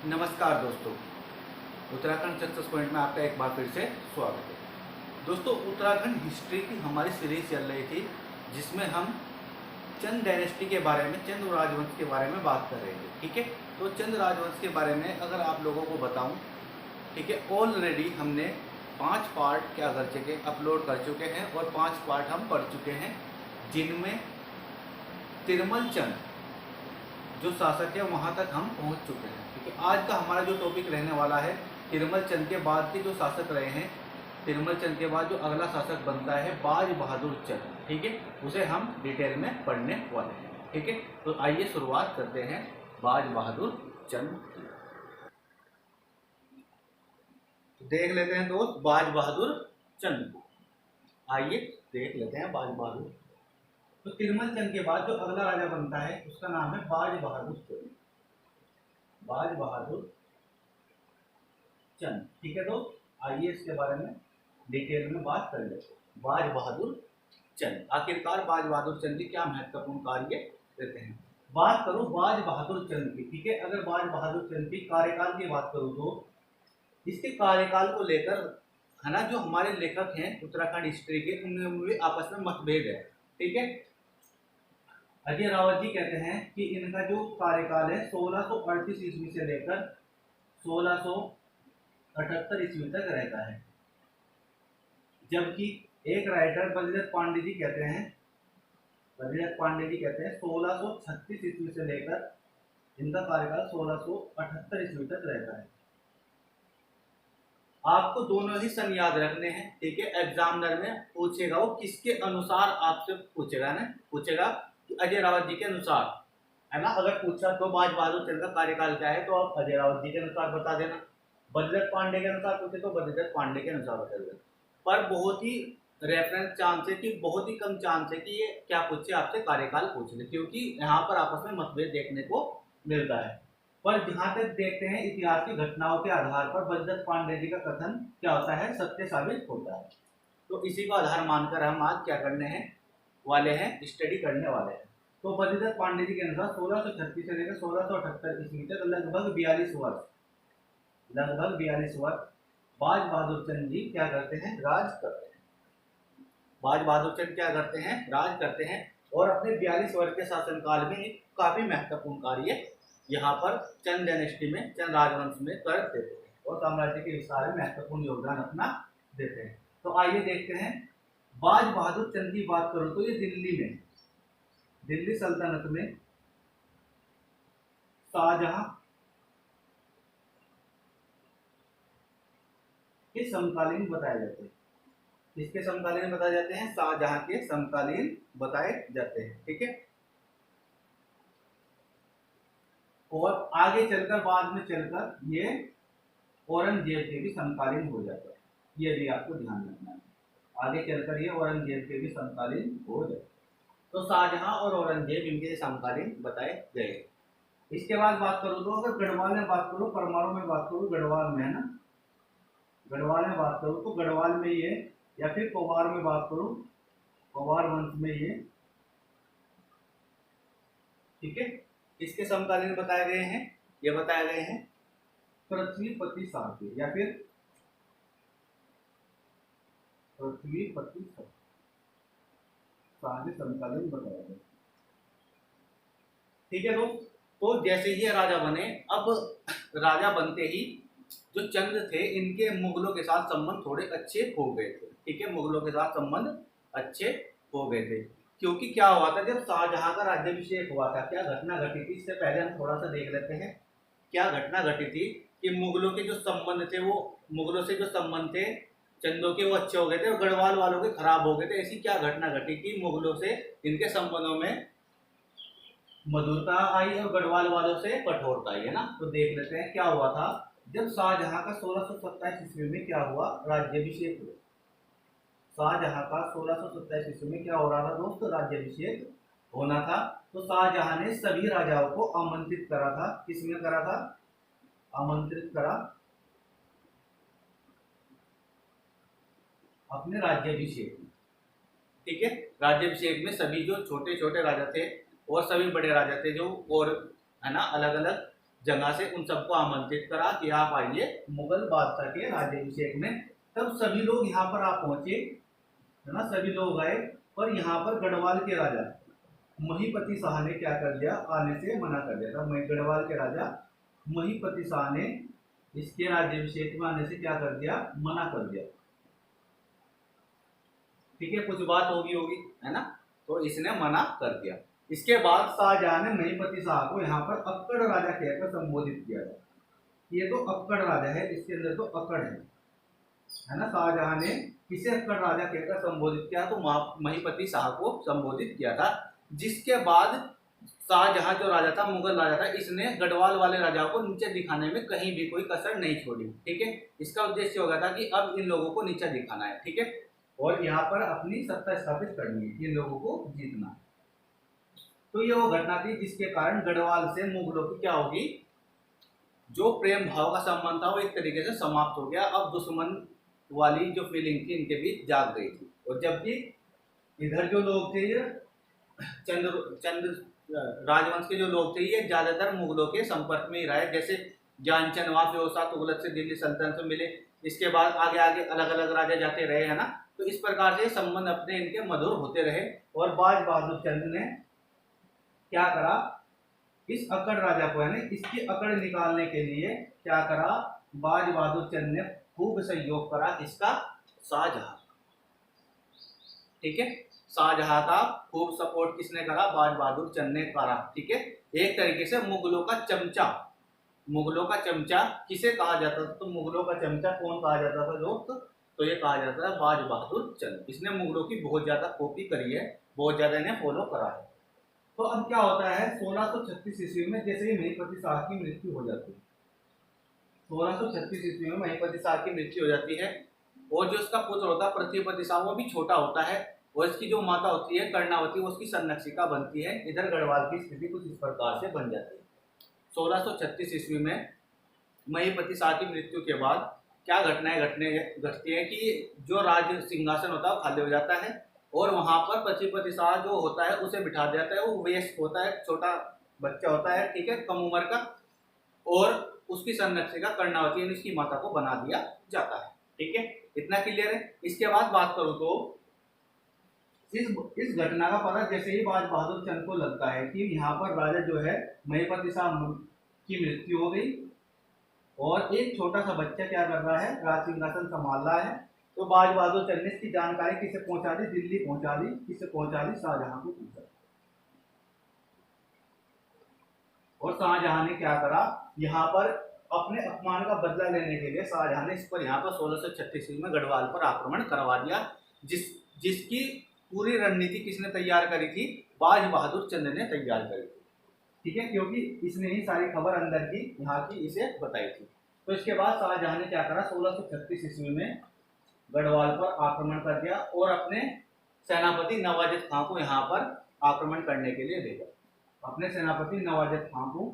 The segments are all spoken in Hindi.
नमस्कार दोस्तों, उत्तराखंड सक्सेस पॉइंट में आपका एक बार फिर से स्वागत है। दोस्तों, उत्तराखंड हिस्ट्री की हमारी सीरीज चल रही थी जिसमें हम चंद डायनेस्टी के बारे में, चंद राजवंश के बारे में बात कर रहे थे। ठीक है, तो चंद राजवंश के बारे में अगर आप लोगों को बताऊं, ठीक है, ऑलरेडी हमने 5 पार्ट क्या कर चुके, अपलोड कर चुके हैं और 5 पार्ट हम पढ़ चुके हैं, जिनमें तिरमल चंद जो शासक है वहाँ तक हम पहुँच चुके हैं। ठीक है, आज का हमारा जो टॉपिक रहने वाला है, तिरमल चंद के बाद के जो शासक रहे हैं, तिरमल चंद के बाद जो अगला शासक बनता है बाज बहादुर चंद। ठीक है, उसे हम डिटेल में पढ़ने वाले हैं। ठीक है, तो आइए शुरुआत करते हैं बाज बहादुर चंद की। तो देख लेते हैं दोस्त बाज बहादुर चंद को। आइए देख लेते हैं बाज बहादुर। तो तिरमल चंद के बाद जो अगला राजा बनता है उसका नाम है बाज बहादुर चंद। बाज बहादुर चंद। ठीक है दोस्त, आइए इसके बारे में डिटेल में बात कर लेते हैं। बाज बहादुर चंद, आखिरकार बाज बहादुर चंद जी क्या महत्वपूर्ण कार्य देते हैं। बात करूं बाज बहादुर चंद की। ठीक है, अगर बाज बहादुर चंद की कार्यकाल की बात करूं तो इसके कार्यकाल को लेकर है ना, जो हमारे लेखक हैं उत्तराखंड हिस्ट्री के, उनमें भी आपस में मतभेद है। ठीक है, अजय रावत जी कहते हैं कि इनका जो कार्यकाल है 1638 ईस्वी से लेकर 1678 ईस्वी तक रहता है, जबकि एक राइटर बद्रीदत्त पांडे जी कहते हैं, 1636 ईस्वी से लेकर इनका कार्यकाल 1678 ईस्वी तक रहता है। आपको दोनों ही सन याद रखने हैं। ठीक है, एग्जामिनर में पूछेगा, वो किसके अनुसार आपसे पूछेगा ना, पूछेगा कि अजय रावत जी के अनुसार, है ना। अगर पूछा तो बाज बहादुर चंद का कार्यकाल क्या है, तो आप अजय रावत जी के अनुसार बता देना। बद्रीदत्त पांडे के अनुसार पूछे तो बद्रीदत्त पांडे के अनुसार बता देना। पर बहुत ही रेफरेंस चांस है कि बहुत ही कम चांस है कि ये क्या पूछे, आपसे कार्यकाल पूछ ले, क्योंकि यहाँ पर आपस में मतभेद देखने को मिलता है। पर जहां तक देखते हैं इतिहास की घटनाओं के आधार पर बद्रीदत्त पांडे जी का कथन क्या होता है, सत्य साबित होता है। तो इसी को आधार मानकर हम आज क्या करने हैं वाले हैं, स्टडी करने वाले हैं। तो बद्रीदत्त पांडे जी के अनुसार 1636 से लेकर 1678 ईस्वी तक लगभग 42 वर्ष बाज बहादुर चंद जी क्या करते हैं, राज करते हैं। बाज बहादुर चंद क्या करते हैं, राज करते हैं, और अपने 42 वर्ष के शासनकाल में एक काफी महत्वपूर्ण कार्य यहाँ पर चंद डायनेस्टी में, चंद राजवंश में कर देते हैं और साम्राज्य के विस्तार में महत्वपूर्ण योगदान अपना देते हैं। तो आइए देखते हैं। बाज बहादुर चंद की बात करूं तो ये दिल्ली सल्तनत में शाहजहां के समकालीन बताए जाते हैं। किसके समकालीन बताए जाते हैं, शाहजहां के समकालीन बताए जाते हैं। ठीक है, और आगे चलकर बाद में चलकर ये औरंगजेब के भी समकालीन हो जाता है, ये भी आपको ध्यान रखना है। आगे चलकर ये औरंगजेब के भी समकालीन हो जाते हैं। तो शाहजहां और औरंगजेब इनके समकालीन बताए गए। इसके बाद बात करूँ तो अगर गढ़वाल में बात करूँ, परमाणु में बात करूँ, गढ़वाल में है ना, गढ़वाल में बात करूँ तो गढ़वाल में ये, या फिर कोवार में बात करूँ, कोवार वंश में ये, ठीक है, इसके समकालीन बताए गए हैं। ये बताए गए हैं पृथ्वीपति शाह या फिर पृथ्वीपति शाह के समकालीन बताया गया। ठीक है दोस्त, तो जैसे ही राजा बने, अब राजा बनते ही जो चंद थे इनके मुगलों के साथ संबंध थोड़े अच्छे हो गए थे। ठीक है, मुगलों के साथ संबंध अच्छे हो गए थे, क्योंकि क्या हुआ था, जब शाहजहां का राज्याभिषेक हुआ था, क्या घटना घटी थी, इससे पहले हम थोड़ा सा देख लेते हैं क्या घटना घटी थी। कि मुगलों के जो संबंध थे, वो मुगलों से जो संबंध थे चंदों के, वो अच्छे हो गए थे और गढ़वाल वालों के खराब हो गए थे। ऐसी क्या घटना घटी कि मुगलों से इनके संबंधों में मधुरता आई और गढ़वाल वालों से कठोरता आई, है ना। तो देख लेते हैं क्या हुआ था। जब शाहजहां का 1627 ईस्वी में क्या हुआ, राज्याभिषेक हुआ। शाहजहां का 1627 ईस्वी में क्या हो रहा था दोस्त, राज्याभिषेक होना था। तो शाहजहां ने सभी राजाओं को आमंत्रित करा था। किसने करा था, आमंत्रित करा अपने राज्याभिषेक में। ठीक है, राज्याभिषेक में सभी जो छोटे छोटे राजा थे और सभी बड़े राजा थे, जो और है ना अलग अलग जगह से उन सबको आमंत्रित करा कि आप आइए मुगल बादशाह के राज्याभिषेक में। तब सभी लोग यहाँ पर आप पहुंचे, है ना, सभी लोग आए। पर यहाँ पर गढ़वाल के राजा महीपति शाह ने क्या कर दिया, आने से मना कर दिया था। गढ़वाल के राजा महीपति शाह ने इसके राज्याभिषेक में आने से क्या कर दिया, मना कर दिया। ठीक है, कुछ बात होगी, है ना, तो इसने मना कर दिया। इसके बाद शाहजहां ने महीपति शाह को यहाँ पर अक्कड़ राजा कहकर संबोधित किया था। ये तो अक्कड़ राजा है, इसके अंदर तो अक्कड़ है ना। शाहजहां ने किसे अक्कड़ राजा कहकर संबोधित किया, तो महीपति शाह को संबोधित किया था। जिसके बाद शाहजहां जो राजा था, मुगल राजा था, इसने गढ़वाल वाले राजाओं को नीचे दिखाने में कहीं भी कोई कसर नहीं छोड़ी। ठीक है, इसका उद्देश्य होगा था कि अब इन लोगों को नीचे दिखाना है। ठीक है, और यहाँ पर अपनी सत्ता स्थापित करनी है, इन लोगों को जीतना है। तो ये वो घटना थी जिसके कारण गढ़वाल से मुगलों की क्या होगी, जो प्रेम भाव का संबंध था वो एक तरीके से समाप्त हो गया। अब दुश्मन वाली जो फीलिंग थी इनके बीच जाग गई थी। और जबकि इधर जो लोग थे, ये चंद्र राजवंश के जो लोग थे, ये ज्यादातर मुगलों के संपर्क में ही रहे। जैसे जानचंद वहां फिरोज तुगलक से दिल्ली सल्तनत से मिले, इसके बाद आगे आगे अलग अलग राजा जाते रहे, है ना। तो इस प्रकार से संबंध अपने इनके मधुर होते रहे। और बाज बहादुर चंद ने क्या करा, इस अकड़ राजा को, यानी इसकी अकड़ निकालने के लिए क्या करा, बाज बहादुर चंद ने खूब सहयोग करा इसका, शाहजहां। ठीक है, शाहजहां का खूब सपोर्ट किसने करा, बाज बहादुर चंद ने करा। ठीक है, एक तरीके से मुगलों का चमचा, मुगलों का चमचा किसे कहा जाता था, तो मुगलों का चमचा कौन कहा जाता था दोस्त, तो ये कहा जाता है बाज बहादुर चंद। इसने मुगलों की बहुत ज्यादा कॉपी करी है, बहुत ज्यादा इन्हें फॉलो करा है। तो अब क्या होता है, 1636 ईस्वी में जैसे ही महीपति शाह की मृत्यु हो जाती है, 1636 ईस्वी में महीपति शाह की मृत्यु हो जाती है। और जो उसका पुत्र होता है पृथ्वीपति शाह, वो भी छोटा होता है। और इसकी जो माता होती है कर्णावती, वो उसकी संरक्षिका बनती है। इधर गढ़वाल की स्थिति कुछ इस प्रकार से बन जाती है। 1636 ईस्वी में महीपति शाह की मृत्यु के बाद क्या घटनाएं घटती है कि जो राज सिंहासन होता है वो खाली हो जाता है। और वहां पर पृथ्वीपति शाह जो होता है उसे बिठा दिया जाता है। वो वयस्क होता है, छोटा बच्चा होता है, ठीक है, कम उम्र का। और उसकी संरक्षिका कर्णावती यानी उसकी माता को बना दिया जाता है। ठीक है, इतना क्लियर है। इसके बाद बात करूं तो इस घटना का पता जैसे ही बाज बहादुर चंद को लगता है कि यहाँ पर राजा जो है महीपति शाह की मृत्यु हो गई और एक छोटा सा बच्चा क्या कर रहा है, राज सिंहासन संभाल रहा है, तो बाज बहादुर चंद ने इसकी जानकारी किसे पहुंचा दी, दिल्ली पहुंचा दी। किसे पहुंचा दी, शाहजहां को पूछा। और शाहजहां ने क्या करा, यहाँ पर अपने अपमान का बदला लेने के लिए शाहजहां ने इस पर यहाँ पर 1636 में गढ़वाल पर आक्रमण करवा दिया। जिसकी पूरी रणनीति किसने तैयार करी थी, बाज बहादुर चंद ने तैयार करी थी। ठीक है, क्योंकि इसने ही सारी खबर अंदर की यहाँ की इसे बताई थी। तो इसके बाद शाहजहां ने क्या करा, 1636 ईस्वी में गढ़वाल पर आक्रमण कर दिया और अपने सेनापति नवाजत खां को यहाँ पर आक्रमण करने के लिए भेजा। अपने सेनापति नवाजत खां को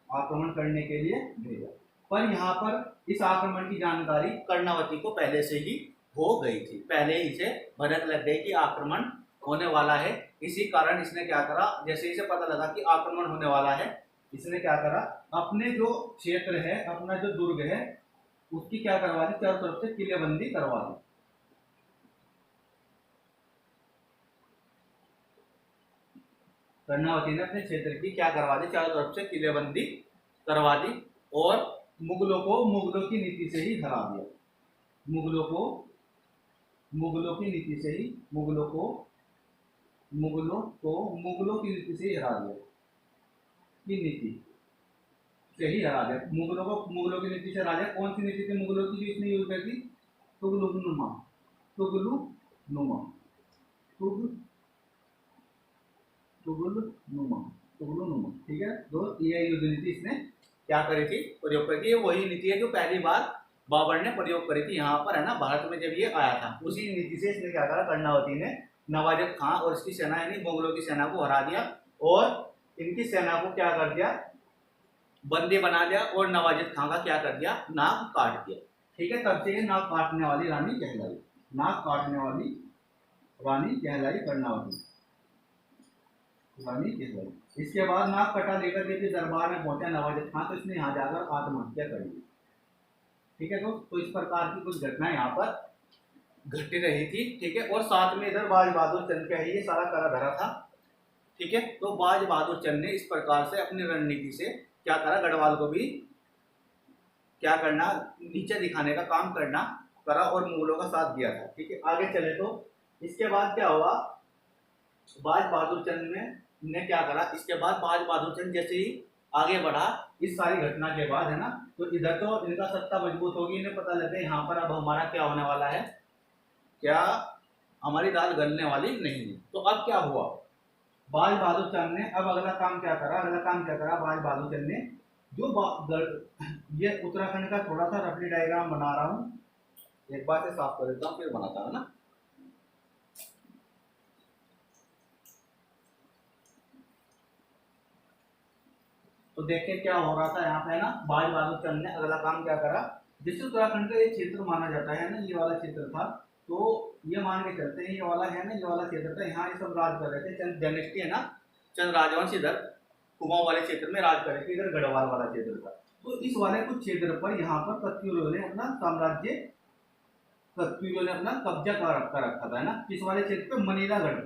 आक्रमण करने के लिए भेजा। पर यहाँ पर इस आक्रमण की जानकारी कर्णावती को पहले से ही हो गई थी। पहले ही इसे भनक लग गई कि आक्रमण होने वाला है। इसी कारण इसने क्या करा, जैसे इसे पता लगा कि आक्रमण होने वाला है, इसने क्या करा, अपने जो क्षेत्र है, अपना जो दुर्ग है, उसकी क्या करवा दी, चारों तरफ से किलेबंदी करवा दी। कर्णावती ने अपने क्षेत्र की क्या करवा दी, चारों तरफ से किलेबंदी करवा दी और मुगलों की नीति से ही हरा दिया। मुगलों की नीति से ही मुगलों की नीति से ही हरा दिया, की नीति से ही हरा दिया। मुगलों की नीति से हरा दिया। कौन सी नीति थी मुगलों की जो इसने यूज कर दी, तुगलुकनुमा, ठीक है। तो ये युद्ध नीति इसने क्या करी थी, प्रयोग करी थी। वही नीति है जो पहली बार बाबर ने प्रयोग करी थी यहाँ पर, है ना, भारत में जब ये आया था। उसी नीति से इसने क्या करा, कर्णावती ने नवाजत खां और इसकी सेना यानी मुगलों की सेना को हरा दिया और इनकी सेना को क्या कर दिया, बंदी बना लिया और नवाजत खां का क्या कर दिया, नाक काट दिया। ठीक है, तब से ये नाक काटने वाली रानी कहलाई, नाक काटने वाली रानी कहलाई कर्णावती, रानी कहलाई। इसके बाद नाक कटा लेकर के फिर दरबार में पहुंचा नवाजत खान, तो इसने यहाँ जाकर आत्महत्या कर ली। ठीक है तो इस प्रकार की कुछ घटना यहाँ पर घट रही थी। ठीक है, और साथ में इधर बाज बहादुर चंद का ही ये सारा करा धरा था। ठीक है, तो बाज बहादुर चंद ने इस प्रकार से अपनी रणनीति से क्या करा, गढ़वाल को भी क्या करना, नीचे दिखाने का काम करना करा और मुगलों का साथ दिया था। ठीक है, आगे चले तो इसके बाद क्या हुआ, बाज बहादुर चंद ने क्या करा, इसके बाद बाज बहादुर चंद जैसे ही आगे बढ़ा इस सारी घटना के बाद, है ना, तो इधर तो इनका सत्ता मजबूत होगी, इन्हें पता लगे यहाँ पर अब हमारा क्या होने वाला है, क्या हमारी दाल गलने वाली नहीं है। तो अब क्या हुआ, बाज बहादुर चंद ने अब अगला काम क्या करा, बाज बहादुर चंद ने ये उत्तराखंड का थोड़ा सा रफली डायग्राम बना रहा हूँ, एक बार से साफ कर देता हूँ फिर बनाता हूँ ना। तो देखें क्या हो रहा था यहाँ पे, है ना, बाज बहादुर चंद ने अगला काम क्या करा, जिस उत्तराखंड का ये क्षेत्र माना जाता है ना, ये वाला क्षेत्र था, तो ये मान के चलते हैं ये वाला है ना, ये वाला क्षेत्र था, यहाँ ये सब राज कर रहे थे, चंद डायनेस्टी है ना, चंद राजवंश इधर कुमाऊं वाले क्षेत्र में राज कर रहे थे, इधर गढ़वाल वाला क्षेत्र था। तो इस वाले कुछ क्षेत्र पर यहाँ पर कत्यूरों ने अपना साम्राज्य, कत्यूरों ने अपना कब्जा कर रखा था, है ना, इस वाले क्षेत्र पे मनीलागढ़,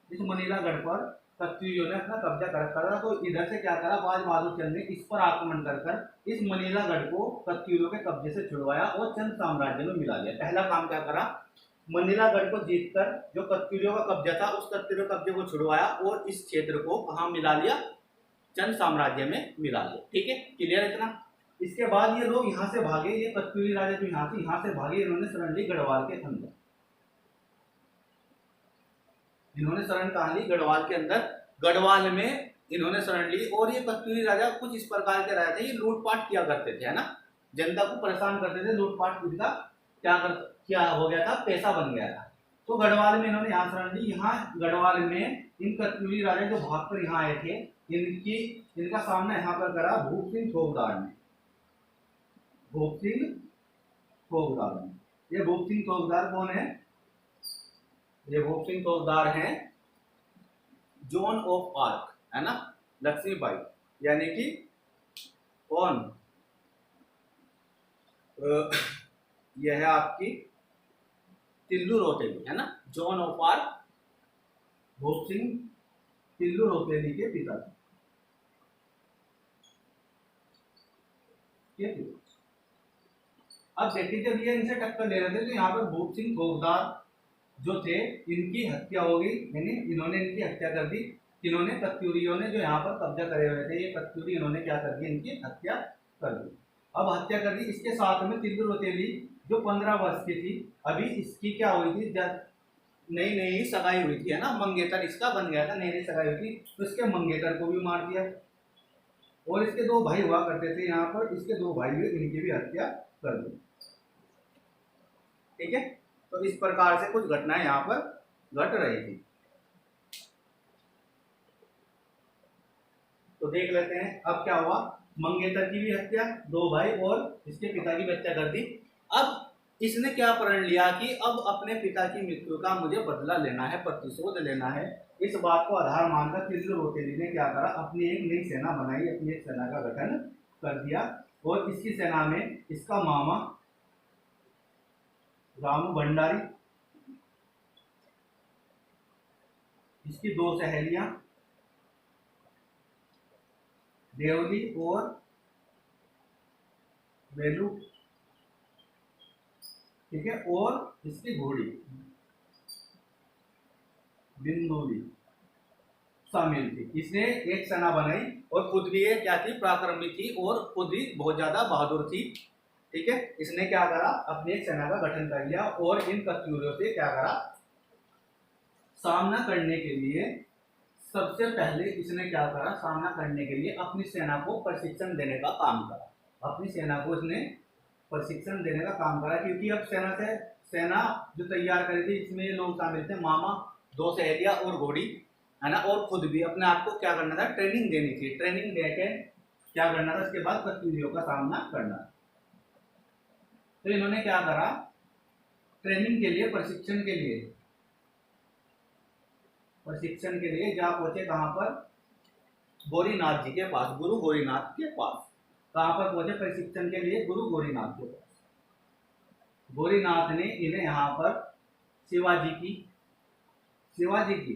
इस मनीलागढ़ पर कत्यूरियों ने अपना कब्जा कर रखा था। तो इधर से क्या करा, बाज बहादुर चंद ने इस पर आक्रमण कर इस मनीलागढ़ को कत्यूरियों के कब्जे से छुड़वाया और चंद साम्राज्य में मिला लिया। पहला काम क्या करा, मनीलागढ़ को जीतकर जो कत्यूरियों का कब्जा था उस कत्यूरियों कब्जे को छुड़वाया और इस क्षेत्र को कहाँ मिला लिया, चंद साम्राज्य में मिला लिया। ठीक है, क्लियर इतना। इसके बाद ये लोग यहाँ से भागे, ये कत्यूरी राजा जो यहाँ से भागे, इन्होंने शरण ली गढ़वाल के अंदर, इन्होंने शरण कहा ली गढ़वाल के अंदर, गढ़वाल में इन्होंने शरण ली। और ये कत्यूरी राजा कुछ इस प्रकार के राजा थे, ये लूटपाट किया करते थे, है ना, जनता को परेशान करते थे, लूटपाट इनका क्या हो गया था, पैसा बन गया था। तो गढ़वाल में इन्होंने यहाँ शरण ली। यहाँ गढ़वाल में इन कत्यूरी राजा जो भाग कर यहाँ आए थे, इनका सामना यहाँ पर करा भूप सिंह थोकदार ने, भूप सिंह थोकदार ने। ये भूप सिंह थोकदार कौन है, ये भूप सिंह फौजदार हैं जोन ऑफ आर्क, है ना, लक्ष्मीबाई, यानी कि कौन, यह है आपकी तिल्लू रोटेली, है ना, जोन ऑफ आर्क भूप सिंह तिल्लू रोटेली के पिता थे। अब देखिए जब ये इनसे टक्कर ले रहे थे तो यहाँ पर भूप सिंह फौजदार जो थे इनकी हत्या हो गई, यानी इन्होंने इनकी हत्या कर दी। इन्होंने कत्यूरियों ने जो यहाँ पर कब्जा करे हुए थे, ये कत्यूरी इन्होंने क्या कर दी, इनकी हत्या कर दी। अब हत्या कर दी, इसके साथ में तिल्लू रोतेली जो 15 वर्ष की थी, अभी इसकी क्या हुई थी, जब नई नई सगाई हुई थी, है ना, मंगेतर इसका बन गया था, नई नई सगाई हुई थी, तो इसके मंगेतर को भी मार दिया। और इसके 2 भाई हुआ करते थे यहाँ पर, इसके 2 भाई हुए, इनकी भी हत्या कर दी। ठीक है, तो इस प्रकार से कुछ घटनाएं यहाँ पर घट रही थी। तो देख लेते हैं अब क्या हुआ, मंगेतर की भी हत्या, 2 भाई और इसके पिता की भी हत्या कर दी। अब इसने क्या प्रण लिया कि अब अपने पिता की मृत्यु का मुझे बदला लेना है, प्रतिशोध लेना है। इस बात को आधार मानकर तिल्लू रोतेली ने क्या करा, अपनी एक नई सेना बनाई, अपनी एक सेना का गठन कर दिया। और इसकी सेना में इसका मामा रामू भंडारी, इसकी 2 सहेलियां देवली और वेलू, ठीक है, और इसकी घोड़ी बिंदुली शामिल थी। इसने एक सेना बनाई और खुद भी ये क्या थी, पराक्रमी थी और खुद भी बहुत ज्यादा बहादुर थी। ठीक है, इसने क्या करा, अपनी एक सेना का गठन कर लिया और इन कत्यूरियों से क्या करा, सामना करने के लिए सबसे पहले इसने क्या करा, सामना करने के लिए अपनी सेना को प्रशिक्षण देने का काम करा। अपनी सेना को इसने प्रशिक्षण देने का काम करा, क्योंकि अब सेना जो तैयार करी थी इसमें लोग शामिल थे, मामा, 2 सहेलियां और घोड़ी, है ना, और खुद भी अपने आप को क्या करना था, ट्रेनिंग देनी थी। ट्रेनिंग देके क्या करना था, इसके बाद कत्यूरियों का सामना करना। तो इन्होंने क्या करा, ट्रेनिंग के लिए, प्रशिक्षण के लिए प्रशिक्षण के लिए जा पहुंचे कहाँ पर, गौरीनाथ जी के पास, गुरु गौरीनाथ के पास। कहाँ पर पहुंचे प्रशिक्षण के लिए, गुरु गौरीनाथ के पास। गौरीनाथ ने इन्हें यहाँ पर शिवाजी की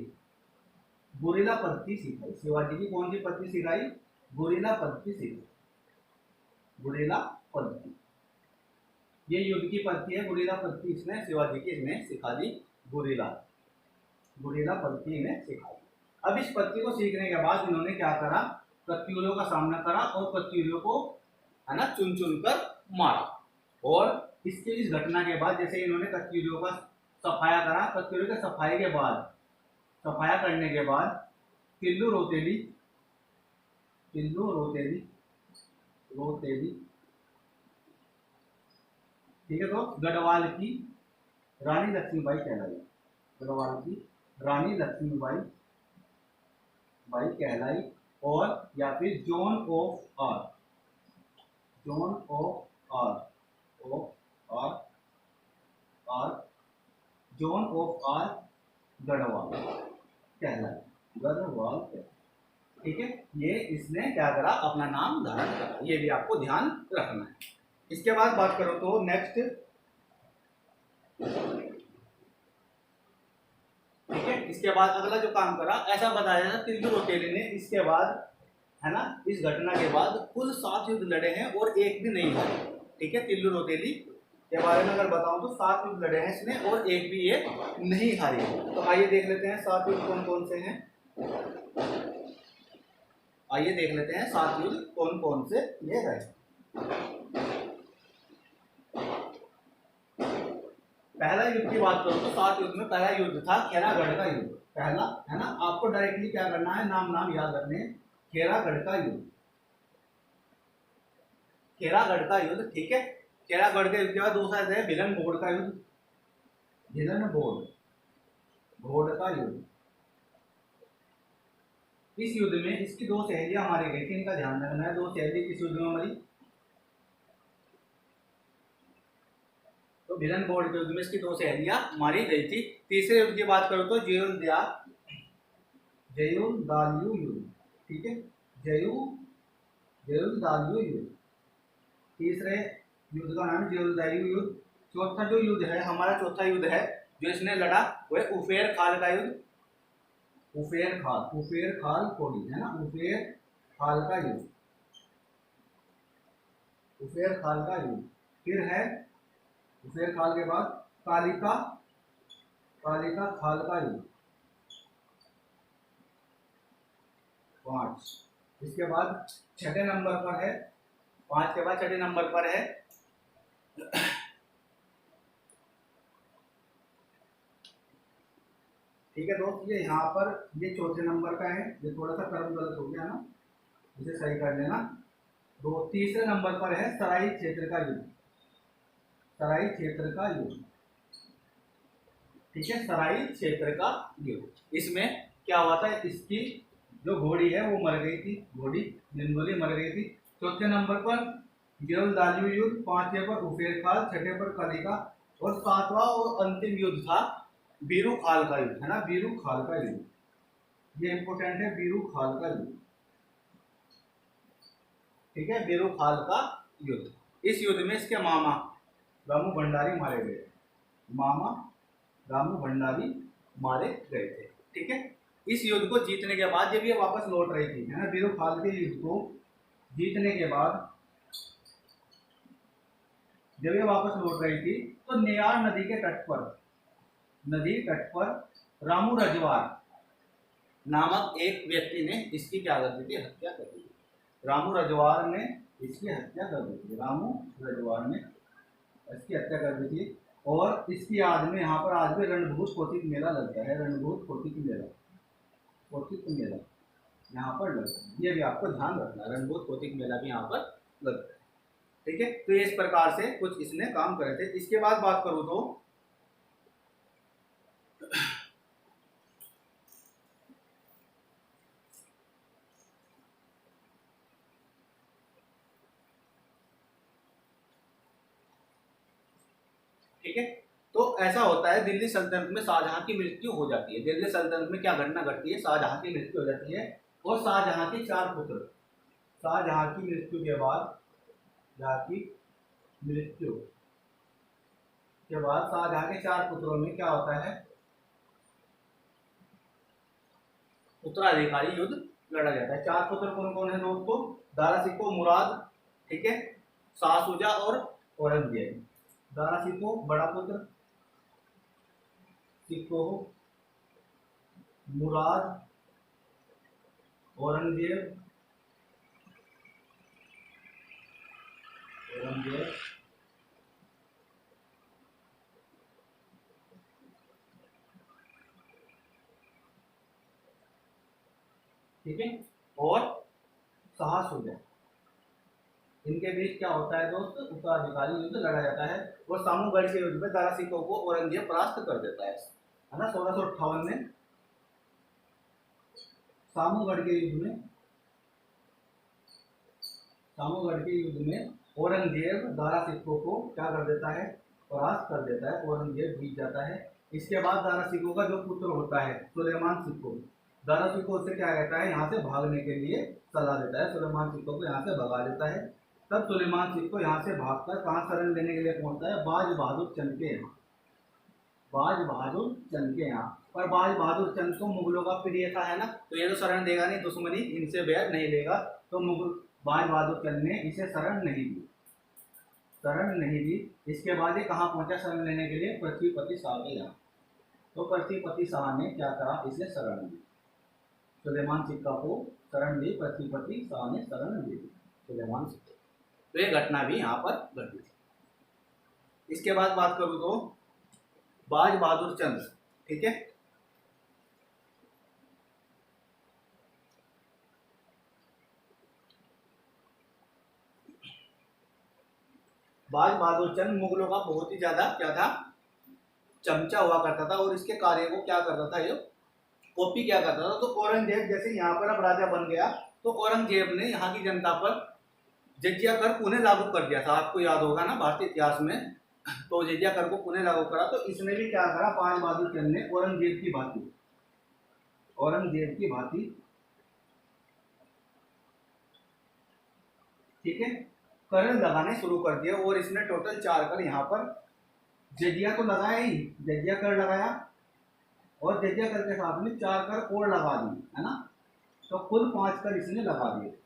गुरिल्ला पद्धति सिखाई। शिवाजी की कौन सी पद्धति सिखाई, गुरिल्ला पद्धति सिखाई, गुरिल्ला पद्धति। ये युद्ध की पद्धति है, गुरिल्ला पद्धति इसने शिवाजी की इन्हें सिखा दी, गुरिल्ला पद्धति इन्हें सिखाई। अब इस पद्धति को सीखने के बाद इन्होंने क्या करा, कत्यूरियों का सामना करा और कत्यूरियों को है ना चुन चुन कर मारा। और इस घटना के बाद जैसे इन्होंने कत्यूरियों का सफाया करा, कत्यूरियों के सफाया करने के बाद तिल्लू रोतेली ठीक है, तो गढ़वाल की रानी लक्ष्मीबाई कहलाई, गढ़वाल की रानी लक्ष्मीबाई कहलाई, और या फिर जोन ऑफ आर गढ़वाल कहलाई, ठीक है। ये इसने क्या करा, अपना नाम धारण करा, ये भी आपको ध्यान रखना है। इसके बाद बात करो तो नेक्स्ट, ठीक है, इसके बाद अगला जो काम करा, ऐसा बताया था तिल्लू रोतेली ने, इसके बाद है ना, इस घटना के बाद कुल 7 युद्ध लड़े हैं और एक भी नहीं हारे। ठीक है, तिल्लू रोतेली के बारे में अगर बताऊं तो 7 युद्ध लड़े हैं इसने और एक भी ये नहीं हारी। तो आइए देख लेते हैं 7 युद्ध कौन कौन से हैं। आइए देख लेते हैं 7 युद्ध कौन कौन से ये रहे। पहला युद्ध की बात करूं तो 7 युद्ध में पहला युद्ध था खेरागढ़ का युद्ध। पहला है ना, आपको डायरेक्टली क्या करना है, नाम याद रखने, खेरागढ़ का युद्ध, खेरागढ़ का युद्ध। ठीक है, खेरागढ़ के युद्ध के बाद दूसरा है भिलन घोड़ का युद्ध, भिलन घोड़ का युद्ध। इस युद्ध में इसकी 2 सहेलियां मारी गई थी, इनका ध्यान रखना है। 2 सहेली किस युद्ध में मरी, तो भिलन घोड़ के युद्ध में इसकी 2 सहेलियां मारी गई थी। तीसरे युद्ध की बात करूं तो जयुलदालू युद्ध। ठीक है, जयुलदालू युद्ध, तीसरे युद्ध का नाम जयुलदालू युद्ध। चौथा जो युद्ध है हमारा, चौथा युद्ध है जो इसने लड़ा वो है उफेर खाल का युद्ध, उफेर खाल कोड़ी है ना, उफेर खाल का युद्ध, उफेर खाल का युद्ध। फिर है उफेर खाल के बाद कालिका खाल का युद्ध 5। इसके बाद 6 नंबर पर है, 5 के बाद 6 नंबर पर है ठीक है दोस्त, ये यहाँ पर ये 4थे नंबर का है, ये थोड़ा सा कर्म गलत हो गया ना, इसे सही कर लेना। तो तीसरे नंबर पर है सराई क्षेत्र का युद्ध, सराई क्षेत्र का युद्ध। ठीक है, सराई क्षेत्र का युद्ध। इसमें क्या हुआ था, इसकी जो घोड़ी है वो मर गई थी, घोड़ी निंदोली मर गई थी। चौथे नंबर पर जयुलदालू युद्ध, 5वें पर उफेर खाल, 6ठे पर कालिका, और 7वां और अंतिम युद्ध था बीरू खाल का युद्ध, है ना, बीरू खाल का युद्ध। ये इंपोर्टेंट है, बीरू खाल का युद्ध। ठीक है, बीरू खाल का युद्ध। इस युद्ध में इसके मामा रामू भंडारी मारे गए, मामा रामू भंडारी मारे गए थे। ठीक है, इस युद्ध को जीतने के बाद जब ये वापस लौट रही थी, है ना, बीरू खाल के युद्ध को जीतने के बाद जब ये वापस लौट रही थी तो नेयार नदी के तट पर रामू रजवार नामक एक व्यक्ति ने इसकी क्या कर दी थी, हत्या कर दी थी। रामू रजवार ने इसकी हत्या कर दी थी, रामू रजवार ने इसकी हत्या कर दी थी। और इसकी याद में यहाँ पर आज भी रणभूत कौतिक मेला लगता है, रणभूत कौतिक मेला यहाँ पर लगता है, ये भी आपको ध्यान रखना है, रणभूत कौतिक मेला भी यहाँ पर लगता है। ठीक है, तो इस प्रकार से कुछ इसने काम करे थे। इसके बाद बात करूं तो ठीक है, तो ऐसा होता है, दिल्ली सल्तनत में शाहजहां की मृत्यु हो जाती है। दिल्ली सल्तनत में क्या घटना घटती है, शाहजहां की मृत्यु हो जाती है और शाहजहां के 4 पुत्र, शाहजहां की मृत्यु के बाद, शाहजहां की मृत्यु के बाद शाहजहां के 4 पुत्रों में क्या होता है, उत्तराधिकारी युद्ध लड़ा जाता है। 4 पुत्र कौन कौन है दोस्तों, दारा सिकोह, मुराद, ठीक है, शाह शुजा और औरंगजेब। दारा सिकोह बड़ा पुत्र, सिकोह, मुराद, औरंगजेब, औरंगजेब, ठीक है, और शाह शुजा। इनके बीच क्या होता है दोस्त, उत्तराधिकारी युद्ध लड़ा जाता है और सामूगढ़ के युद्ध में दारा सिकोह को औरंगजेब परास्त कर देता है ना। 1658 में सामूगढ़ के युद्ध में, सामूगढ़ के युद्ध में औरंगजेब दारा सिकोह को क्या कर देता है, परास्त कर देता है, औरंगजेब जीत जाता है। इसके बाद दारा सिकोह का जो पुत्र होता है सुलेमान सिकोह, दारा सिकोह से क्या कहता है, यहाँ से भागने के लिए सलाह देता है, सुलेमान सिकोह को यहाँ से भगा देता है। तब सुलेमान सिकोह यहाँ से भागकर कहाँ शरण लेने के लिए पहुंचता है, बाज बहादुर चंद के यहाँ, बाज बहादुर चंद के यहाँ। पर बाज बहादुर चंद को मुगलों का प्रिय था, है ना, तो ये तो शरण देगा नहीं, दुश्मनी इनसे बैर नहीं लेगा, तो मुगल बाज बहादुर चंद ने इसे शरण नहीं दी, शरण नहीं दी। इसके बाद ये कहाँ पहुंचा शरण लेने के लिए, पृथ्वीपति शाह के यहाँ। तो पृथ्वीपति शाह ने क्या करा, इसे शरण दी, सुलेमान सिक्का को शरण दी, पृथ्वीपति शाह ने शरण दी सुलेमान सिक्का। तो ये घटना भी यहाँ पर घटी थी। इसके बाद बात करूँ तो बाज बहादुर चंद, ठीक है, बाज बहादुर चंद मुगलों का बहुत ही ज्यादा क्या था, चमचा हुआ करता था और इसके कार्य को क्या करता था, ये कॉपी क्या करता था। तो औरंगजेब जैसे यहाँ पर अब राजा बन गया, तो औरंगजेब ने यहाँ की जनता पर जजिया कर पुनः लागू कर दिया था, आपको याद होगा ना भारतीय इतिहास में। तो जजिया कर को पुनः लागू करा, तो इसने भी क्या करा, बाज बहादुर चंद ने औरंगजेब की भांति, औरंगजेब की भांति, ठीक है, कर लगाने शुरू कर दिए और इसने टोटल 4 कर यहाँ पर, जजिया तो लगाया ही, जजिया कर लगाया और जजिया कर के साथ में 4 कर और लगा दी, है ना, तो कुल 5 कर इसने लगा दिए,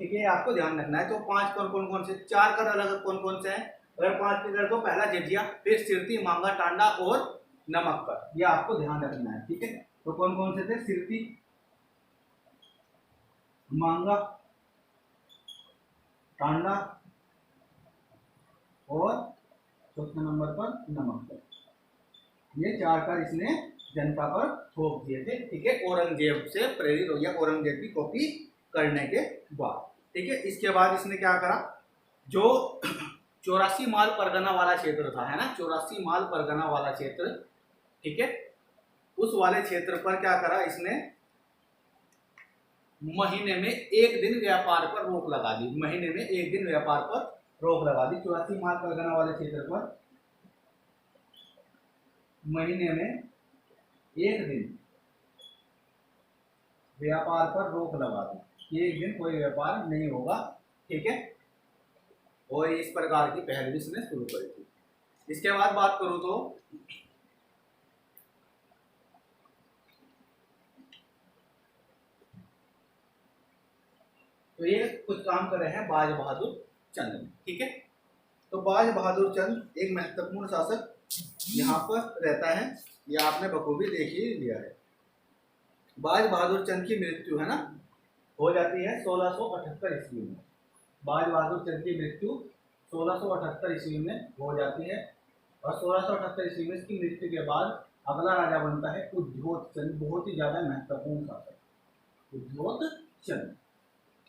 ठीक है, आपको ध्यान रखना है। तो 5 कर कौन कौन से, 4 कर अलग कौन कौन से हैं, अगर 5 के कर तो पहला जजिया, फिर सिरती, मांगा, टांडा और नमक कर, ये आपको ध्यान रखना है, ठीक है। तो कौन कौन से थे, सिरती, मांगा, टांडा और चौथे नंबर पर नमक कर, ये 4 कर इसने जनता पर थोप दिए थे, ठीक है, औरंगजेब से प्रेरित हो गया, औरंगजेब की कॉपी करने के बाद, ठीक है। इसके बाद इसने क्या करा, जो 84 माल परगना वाला क्षेत्र था, है ना, 84 माल परगना वाला क्षेत्र, ठीक है, उस वाले क्षेत्र पर क्या करा इसने, महीने में 1 दिन व्यापार पर रोक लगा दी, महीने में 1 दिन व्यापार पर रोक लगा दी। 84 माल परगना वाले क्षेत्र पर महीने में 1 दिन व्यापार पर रोक लगा दी, 1 दिन कोई व्यापार नहीं होगा, ठीक है, और इस प्रकार की पहल भी इसने शुरू करी थी। इसके बाद बात करूं तो ये कुछ काम कर रहे हैं बाज बहादुर चंद, ठीक है। तो बाज बहादुर चंद एक महत्वपूर्ण शासक यहाँ पर रहता है, ये आपने बखूबी देख ही लिया है। बाज बहादुर चंद की मृत्यु, है ना, हो जाती है 1678 ईस्वी में। बाज बहादुर चंद की मृत्यु 1678 ईस्वी में हो जाती है और 1678 ईस्वी में इसकी मृत्यु के बाद अगला राजा बनता है उद्योत चंद, बहुत ही ज्यादा महत्वपूर्ण शासक उद्योत चंद,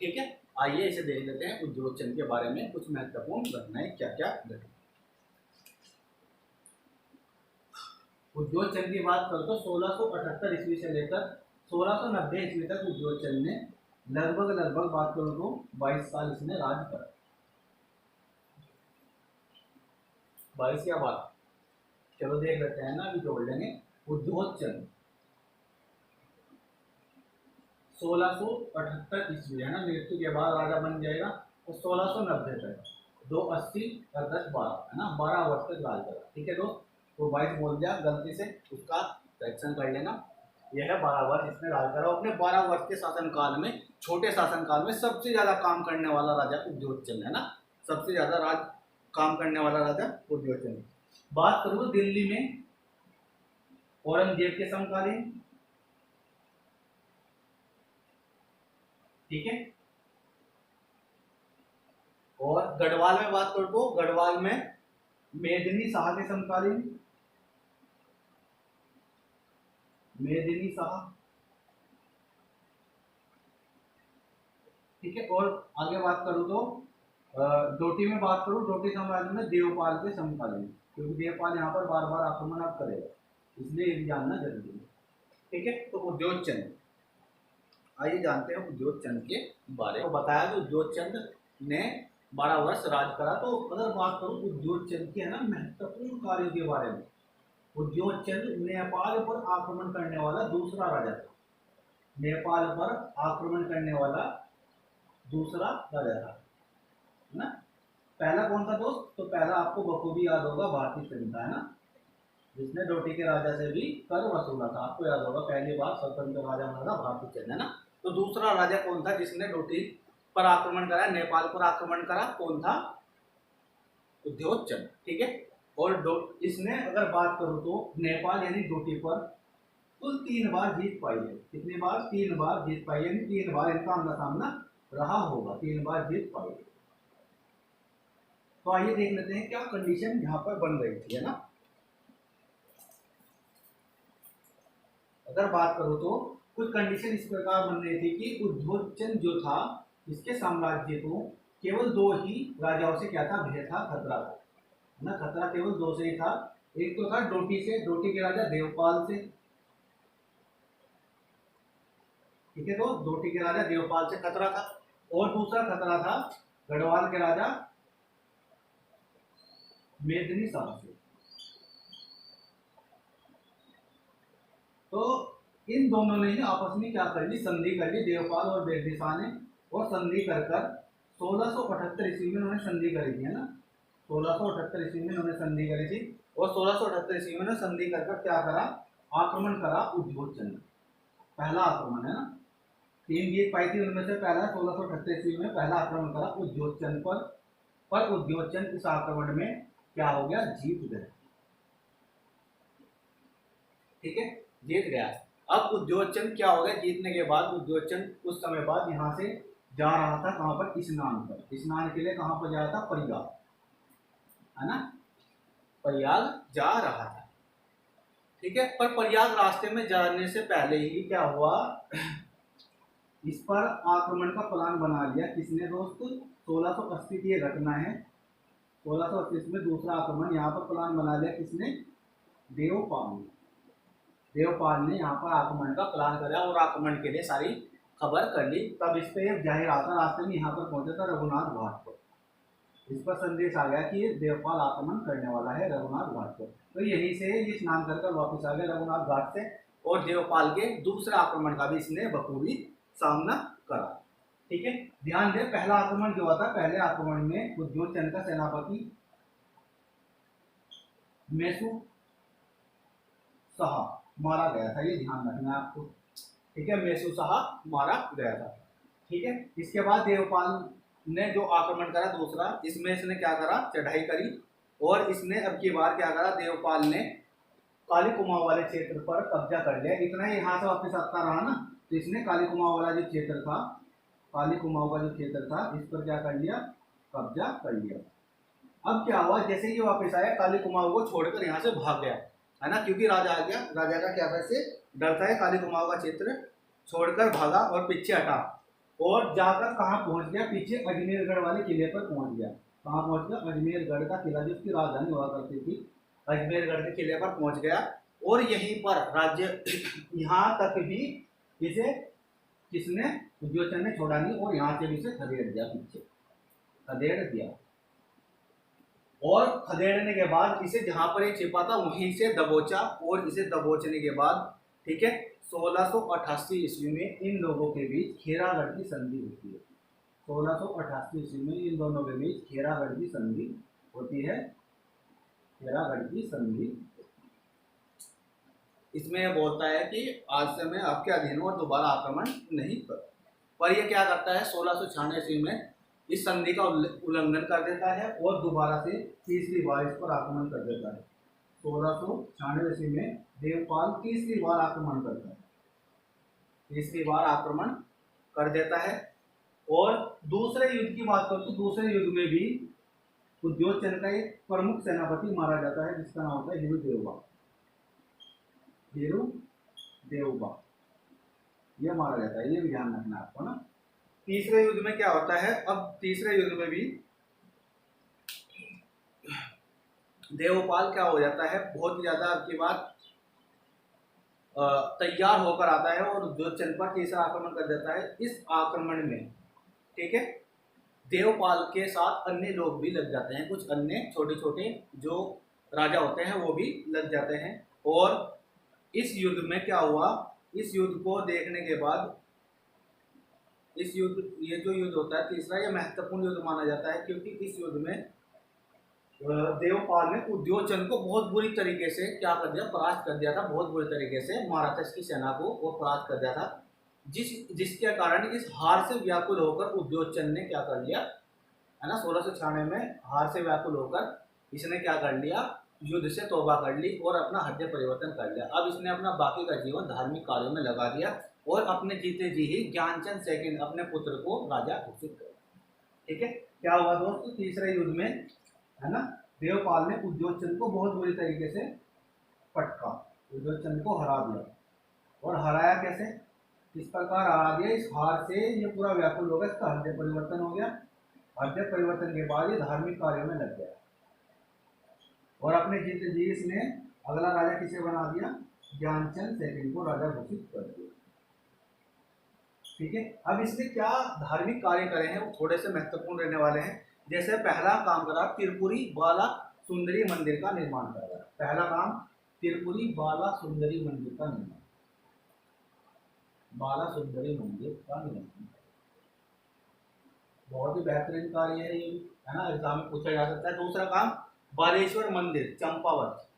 ठीक है। आइए इसे देख लेते हैं, उद्योत चंद के बारे में कुछ महत्वपूर्ण घटनाएं क्या क्या घटी। उद्योत चंद की बात करो तो 1678 ईस्वी से लेकर 1690 ईस्वी तक उद्योत चंद ने लगभग बात करो तो 22 साल इसने राज करा, 22 या 12, चलो देख लेते हैं ना, अभी जोड़ लेंगे। उद्योगचंद 1678 ईस्वी है ना, मृत्यु के बाद राजा बन जाएगा। तो 1690 तक 280 और 10 12 है ना, 12 वर्ष तक राज करा। ठीक है दोस्त, तो 22 बोल दिया गलती से, उसका करेक्शन कर लेना। यह है 12 वर्ष इसने राज करा। अपने 12 वर्ष के शासनकाल में, छोटे शासनकाल में सबसे ज्यादा काम करने वाला राजा उद्योगचंद है ना, सबसे ज्यादा राज काम करने वाला राजा उद्योगचंद। बात करूँ दिल्ली में औरंगजेब के समकालीन, ठीक है। और गढ़वाल में बात करो तो गढ़वाल में मेदिनी शाह के समकालीन, मेदिनी शाह, ठीक है। और आगे बात करूं तो डोटी में बात करूं, डोटी साम्राज्य में देवपाल के समकालीन, क्योंकि देवपाल यहाँ पर बार बार आक्रमण अब करेगा, इसलिए ये भी जानना जरूरी है। ठीक है, तो उद्योगचंद, आइए जानते हैं उद्योगचंद के बारे में। तो बताया कि उद्योगचंद ने 12 वर्ष राज करा। तो अगर बात करूं उद्योगचंद के है ना महत्वपूर्ण कार्यों के बारे में, उद्योगचंद नेपाल पर आक्रमण करने वाला दूसरा राजा था। नेपाल पर आक्रमण करने वाला दूसरा राजा था, है ना। पहला कौन था दोस्त? तो पहला आपको बखूबी याद होगा भारती चंद था, है ना, जिसने डोटी के राजा से भी कर वसूला था। आपको याद होगा पहली बार स्वतंत्र राजा बना था भारती चंद, है ना। तो दूसरा राजा कौन था जिसने डोटी पर आक्रमण करा, नेपाल पर आक्रमण करा? कौन था? उद्योगचंद। ठीक है, और इसने अगर बात करूं तो नेपाल यानी डोटी पर कुल 3 बार जीत पाई है। कितनी बार? 3 बार जीत पाई, यानी 3 बार इनका आमना सामना रहा होगा, 3 बार जीत पाई। तो आइए देख लेते हैं क्या कंडीशन यहाँ पर बन रही थी, है ना। अगर बात करो तो कुछ कंडीशन इस प्रकार बन रही थी कि उद्योगचंद जो था, इसके साम्राज्य को केवल 2 ही राजाओं से क्या था? भय था, खतरा था, है ना। खतरा केवल 2 से ही था। एक तो था डोटी से, डोटी के राजा देवपाल से, ठीक है। तो डोटी के राजा देवपाल से खतरा था, और दूसरा खतरा था गढ़वाल के राजा मेदिनी शाह से। तो इन दोनों ने आपस में क्या कर ली? संधि कर ली, देवपाल और मेदिनी शाह ने। और संधि कर 1678 ईस्वी में उन्होंने संधि करी थी, है ना। 1678 ईस्वी में उन्होंने संधि करी थी, और 1678 ईस्वी में संधि कर क्या करा? आक्रमण करा उद्योगचंद। पहला आक्रमण, है ना, 3 जीत पाई थी, उनमें से पहला 1678 ईस्वी में पहला आक्रमण करा उद्योगचंद पर उद्योगचंद इस आक्रमण में क्या हो गया? जीत गया। ठीक है, जीत गया। अब उद्योगचंद क्या हो गया? जीतने के बाद उद्योगचंद कुछ समय बाद यहाँ से जा रहा था, कहाँ पर? स्नान पर। स्नान के लिए कहाँ पर जा रहा था? प्रयाग, है ना, प्रयाग जा रहा था। ठीक है, पर प्रयाग रास्ते में जाने से पहले ही क्या हुआ? इस पर आक्रमण का प्लान बना लिया। किसने दोस्त? 1680 की ये घटना है। 1680 में दूसरा आक्रमण, यहाँ पर प्लान बना लिया किसने? देवपाल ने। देवपाल ने यहाँ पर आक्रमण का प्लान करा और आक्रमण के लिए सारी खबर कर ली। तब इस पे जाहिर आता रास्ते में यहाँ पर पहुंचा था रघुनाथ घाट पर। इस पर संदेश आ गया कि देवपाल आक्रमण करने वाला है रघुनाथ घाट पर। तो यहीं से ये स्नान कर वापस आ गया रघुनाथ घाट से, और देवपाल के दूसरे आक्रमण का भी इसने बखूबी सामना करा। ठीक है, ध्यान दे, पहला आक्रमण जो हुआ था, पहले आक्रमण में उद्योगचंद का सेनापति मेसू शाह मारा गया था, ये ध्यान रखना है आपको। ठीक है, मेसू शाह मारा गया था। ठीक है, इसके बाद देवपाल ने जो आक्रमण करा दूसरा, इसमें इसने क्या करा? चढ़ाई करी, और इसने अब की बार क्या करा? देवपाल ने काली कुमाऊं वाले क्षेत्र पर कब्जा कर लिया। इतना ही यहाँ से वापस आता रहा ना, तो इसने काली कुमाऊं वाला जो क्षेत्र था, काली कुमाऊं का जो क्षेत्र था, इस पर क्या कर लिया? कब्जा कर लिया। अब क्या हुआ? जैसे ही वापस आया, काली कुमाऊं को छोड़कर यहाँ से भाग गया, है ना, क्योंकि राजा आ गया। राजा का क्या वैसे डरता है, काली कुमाऊं का क्षेत्र छोड़कर भागा और पीछे हटा, और जाकर कहाँ पहुंच गया? पीछे अजमेरगढ़ वाले किले पर पहुंच गया। कहाँ पहुंच गया? अजमेरगढ़ का किला, जिसकी राजधानी हुआ करती थी, अजमेरगढ़ के किले पर पहुंच गया। और यहीं पर राज्य यहाँ तक भी इसे किसने? उद्योगचंद ने छोड़ा नहीं, और यहाँ से भी इसे खदेड़ दिया, पीछे खदेड़ दिया। और खदेड़ने के बाद इसे जहां पर ये छिपा था वहीं से दबोचा, और इसे दबोचने के बाद ठीक है 1688 ईस्वी में इन लोगों के बीच खेरागढ़ की संधि होती है। 1688 ईस्वी में इन दोनों के बीच खेरागढ़ की संधि होती है। खेरागढ़ की संधि इसमें यह बोलता है कि आज से मैं आपके अधीन और दोबारा आक्रमण नहीं कर। पर यह क्या करता है 1696 ईस्वी में इस संधि का उल्लंघन कर देता है और दोबारा से तीसरी बार इस पर आक्रमण कर देता है। 1696 ईस्वी में देवपाल तीसरी बार आक्रमण करता है, तीसरी बार आक्रमण कर देता है। और दूसरे युद्ध की बात करूं तो दूसरे युद्ध में भी उद्योगचंद का एक प्रमुख सेनापति मारा जाता है जिसका नाम होता है हीरू देवबा, यह मारा जाता है, ये भी ध्यान रखना आपको ना। तीसरे युद्ध में क्या होता है, अब तीसरे युद्ध में भी देवपाल क्या हो जाता है, बहुत ही ज्यादा आपकी बात तैयार होकर आता है और उद्योगचंद पर तीसरा आक्रमण कर देता है। इस आक्रमण में ठीक है देवपाल के साथ अन्य लोग भी लग जाते हैं, कुछ अन्य छोटे छोटे जो राजा होते हैं वो भी लग जाते हैं। और इस युद्ध में क्या हुआ, इस युद्ध को देखने के बाद इस युद्ध, ये जो युद्ध होता है तीसरा, ये महत्वपूर्ण युद्ध माना जाता है क्योंकि इस युद्ध में देवपाल ने उद्योगचंद को बहुत बुरी तरीके से क्या कर दिया, परास्त कर दिया था, बहुत बुरी तरीके से मारा था इसकी सेना को, वो परास्त कर दिया था। जिसके कारण इस हार से व्याकुल होकर उद्योगचंद ने क्या कर लिया है ना, 1696 में हार से व्याकुल होकर इसने क्या कर लिया, युद्ध से तौबा कर ली और अपना हृदय परिवर्तन कर लिया। अब इसने अपना बाकी का जीवन धार्मिक कार्यों में लगा दिया और अपने जीते जी ही ज्ञानचंद सेकंड अपने पुत्र को राजा घोषित कर। ठीक है, क्या हुआ दोस्तों, तीसरे युद्ध में है ना देवपाल ने उद्योगचंद को बहुत बुरी तरीके से पटका, उद्योगचंद को हरा दिया। और हराया कैसे, किस प्रकार हरा दिया, इस हार से ये पूरा व्याकुल हो गया, इसका हृदय परिवर्तन हो गया। हृदय परिवर्तन के बाद ये धार्मिक कार्यों में लग गया और अपने जीते जी इसने अगला राजा किसे बना दिया, ज्ञानचंद सेकंड को राजा घोषित कर दिया। ठीक है, अब इसने क्या धार्मिक कार्य करे हैं वो थोड़े से महत्वपूर्ण रहने वाले हैं। जैसे पहला काम करा त्रिपुरी बाला सुंदरी मंदिर का निर्माण करा, पहला काम त्रिपुरी बाला सुंदरी मंदिर का निर्माण, बाला सुंदरी मंदिर का निर्माण, बहुत ही बेहतरीन कार्य है ये, है ना, एग्जाम में पूछा जा सकता है। दूसरा काम बालेश्वर मंदिर चंपावत,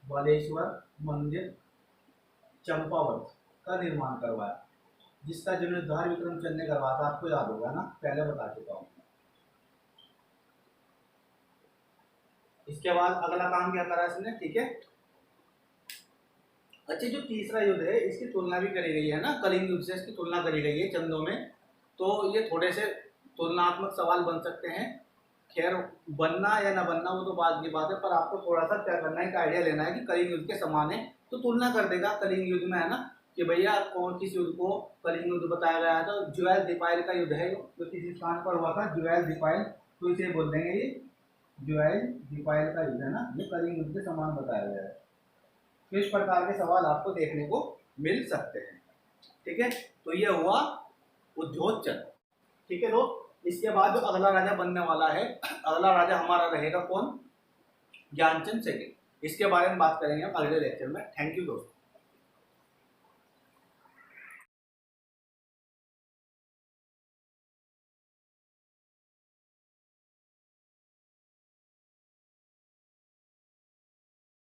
बालेश्वर मंदिर चंपावत का निर्माण करवाया, जिसका जीर्णोद्धार विक्रमचंद ने करवाया था, आपको याद होगा ना, पहले बता चुका हूं। इसके बाद अगला काम क्या करा इसने, ठीक है। अच्छा, जो तीसरा युद्ध है इसकी तुलना भी करी गई है ना, कलिंग युद्ध से इसकी तुलना करी गई है चंदों में, तो ये थोड़े से तुलनात्मक सवाल बन सकते हैं। खैर बनना या ना बनना वो तो बाद की बात है, पर आपको थोड़ा सा क्या करना है, एक आइडिया लेना है कि कलिंग युद्ध के समान है तो तुलना कर देगा कलिंग युद्ध में, है ना, कि भैया कौन किस युद्ध को कलिंग युद्ध बताया गया है। तो ज्वेल दीपाइल का युद्ध है जो किसी स्थान पर हुआ था, ज्वेल दीपाइल, तो इसे बोल देंगे ये ज्वेल दीपाइल का युद्ध है ना, ये कलिंग युद्ध के समान बताया गया है। तो इस प्रकार के सवाल आपको देखने को मिल सकते हैं। ठीक है, तो ये हुआ उद्योगचंद। ठीक है दोस्त, इसके बाद जो अगला राजा बनने वाला है, अगला राजा हमारा रहेगा कौन, ज्ञानचंद सेकंड। इसके बारे में बात करेंगे हम अगले लेक्चर में। थैंक यू दोस्त।